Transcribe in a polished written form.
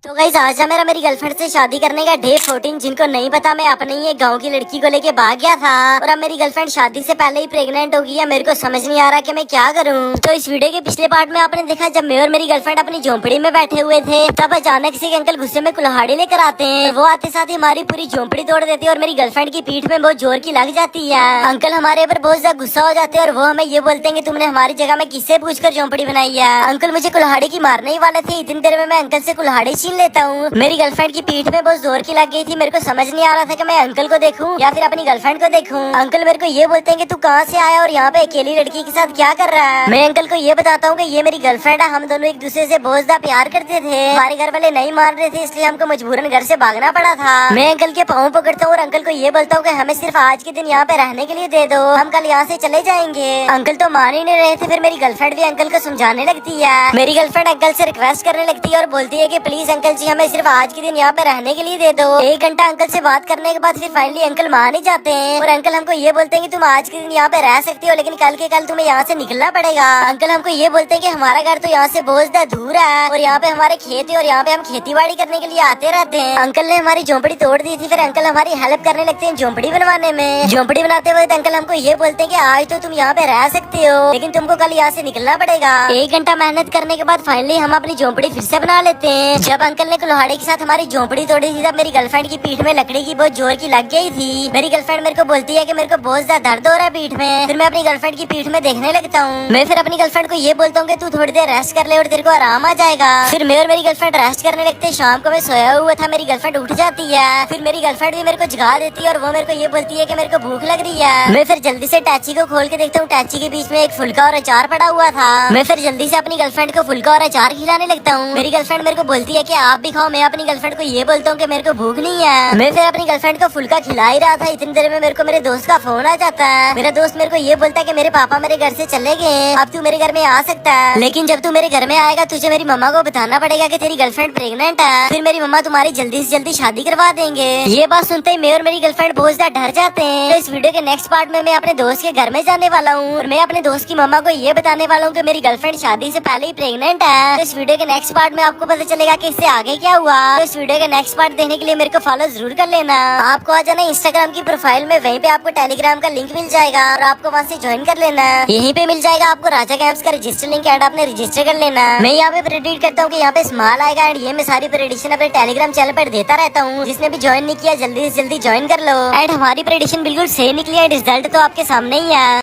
तो गाइस आज है मेरी गर्लफ्रेंड से शादी करने का डे 14। जिनको नहीं पता, मैं अपने ही एक गांव की लड़की को लेके भाग गया था और अब मेरी गर्लफ्रेंड शादी से पहले ही प्रेग्नेंट हो गई है। मेरे को समझ नहीं आ रहा कि मैं क्या करूं। तो इस वीडियो के पिछले पार्ट में आपने देखा जब मैं और मेरी गर्लफ्रेंड अपनी झोंपड़ी में बैठे हुए थे, तब अचानक से एक अंकल गुस्से में कुल्हाड़ी लेकर आते हैं। वो आते साथ ही हमारी पूरी झोंपड़ी तोड़ देते हैं और मेरी गर्लफ्रेंड की पीठ में बहुत जोर की लग जाती है। अंकल हमारे ऊपर बहुत ज्यादा गुस्सा हो जाते हैं और वो हमें ये बोलते हैं कि तुमने हमारी जगह में किससे पूछकर झोंपड़ी बनाई है। अंकल मुझे कुल्हाड़ी की मारने ही वाले थे, इतनी देर में मैं अंकल से कुल्हाड़ी छीन लेता हूँ। मेरी गर्लफ्रेंड की पीठ में बहुत जोर की लग गई थी। मेरे को समझ नहीं आ रहा था कि मैं अंकल को देखूं या फिर अपनी गर्लफ्रेंड को देखूं। अंकल मेरे को ये बोलते हैं कि तू कहाँ से आया और यहाँ पे अकेली लड़की के साथ क्या कर रहा है। मैं अंकल को ये बताता हूँ कि ये मेरी गर्लफ्रेंड है, हम दोनों एक दूसरे से बहुत ज्यादा प्यार करते थे। हमारे घर वाले नहीं मान रहे थे, इसलिए हमको मजबूरन घर से भागना पड़ा था। मैं अंकल के पाँव पकड़ता हूँ और अंकल को ये बोलता हूँ कि हमें सिर्फ आज के दिन यहाँ पे रहने के लिए दे दो, हम कल यहाँ से चले जाएंगे। अंकल तो मान ही नहीं रहे थे। फिर मेरी गर्लफ्रेंड भी अंकल को समझाने लगती है। मेरी गर्लफ्रेंड अंकल से रिक्वेस्ट करने लगती है और बोलती है कि प्लीज अंकल जी हमें सिर्फ आज के दिन यहाँ पे रहने के लिए दे दो। 1 घंटा अंकल से बात करने के बाद फिर फाइनली अंकल मान ही जाते हैं और अंकल हमको ये बोलते हैं कि तुम आज के दिन यहाँ पे रह सकती हो, लेकिन कल के कल तुम्हें यहाँ से निकलना पड़ेगा। अंकल हमको ये बोलते हैं कि हमारा घर तो यहाँ से बहुत ज्यादा दूर है और यहाँ पे हमारे खेत है और यहाँ पे हम खेती बाड़ी करने के लिए आते रहते हैं। अंकल ने हमारी झोंपड़ी तोड़ दी थी, फिर अंकल हमारी हेल्प करने लगते हैं झोंपड़ी बनवाने में। झोंपड़ी बनाते वक्त अंकल हमको ये बोलते हैं कि आज तो तुम यहाँ पे रह सकते हो, लेकिन तुमको कल यहाँ से निकलना पड़ेगा। 1 घंटा मेहनत करने के बाद फाइनली हम अपनी झोंपड़ी फिर से बना लेते हैं। जब अंकल ने कुल्हाड़ी के साथ हमारी झोंपड़ी तोड़ी थी, तब मेरी गर्लफ्रेंड की पीठ में लकड़ी की बहुत जोर की लग गई थी। मेरी गर्लफ्रेंड मेरे को बोलती है कि मेरे को बहुत ज्यादा दर्द हो रहा है पीठ में। फिर मैं अपनी गर्लफ्रेंड की पीठ में देखने लगता हूँ। मैं फिर अपनी गर्लफ्रेंड को ये बोलता हूँ कि तू थोड़ी देर रेस्ट कर ले और तेरे को आराम आ जाएगा। फिर मैं और मेरी गर्लफ्रेंड रेस्ट करने लगते हैं। शाम को मैं सोया हुआ था, मेरी गर्लफ्रेंड उठ जाती है। फिर मेरी गर्लफ्रेंड भी मेरे को जगा देती है और वो मेरे को ये बोलती है कि मेरे को भूख लग रही है। मैं फिर जल्दी से टैची को खोल के देखता हूँ, टैची के बीच में एक फुल्का और अचार पड़ा हुआ था। मैं फिर जल्दी से अपनी गर्लफ्रेंड को फुल्का और अचार खिलाने लगता हूँ। मेरी गर्लफ्रेंड मेरे को बोलती है कि आप भी खाओ। मैं अपनी गर्लफ्रेंड को ये बोलता हूँ कि मेरे को भूख नहीं है। मैं फिर अपनी गर्लफ्रेंड को फुल्का खिला ही रहा था, इतनी देर में मेरे को मेरे दोस्त का फोन आ जाता है। मेरा दोस्त मेरे को ये बोलता है कि मेरे पापा मेरे घर से चले गए, अब तू मेरे घर में आ सकता है, लेकिन जब तू मेरे घर में आएगा तुझे मेरी मम्मा को बताना पड़ेगा कि तेरी गर्लफ्रेंड प्रेग्नेंट है। फिर मेरी मम्मा तुम्हारी जल्दी से जल्दी शादी करवा देंगे। ये बात सुनते ही मैं और मेरी गर्लफ्रेंड बहुत ज्यादा डर जाते हैं। तो इस वीडियो के नेक्स्ट पार्ट में मैं अपने दोस्त के घर में जाने वाला हूँ और मैं अपने दोस्त की मम्मा को ये बताने वाला हूँ कि मेरी गर्लफ्रेंड शादी से पहले ही प्रेग्नेंट है। तो इस वीडियो के नेक्स्ट पार्ट में आपको पता चलेगा कि इससे आगे क्या हुआ। तो इस वीडियो के नेक्स्ट पार्ट देखने के लिए मेरे को फॉलो जरूर कर लेना। आपको आ जाना इंस्टाग्राम की प्रोफाइल में, वहीं पे आपको टेलीग्राम का लिंक मिल जाएगा और आपको वहाँ से ज्वाइन कर लेना। यहीं पे मिल जाएगा आपको राजा गेम्स का रजिस्टर लिंक, एंड आपने रजिस्टर कर लेना। मैं यहाँ पे प्रेडिक्ट करता हूँ कि यहाँ पे स्मॉल आएगा एंड ये मैं सारी प्रेडिक्शन अपने टेलीग्राम चैनल पर देता रहता हूँ। जिसने भी ज्वाइन नहीं किया जल्दी से जल्दी ज्वाइन कर लो। एंड हमारी प्रेडिक्शन बिल्कुल सही निकली है, रिजल्ट तो आपके सामने ही है।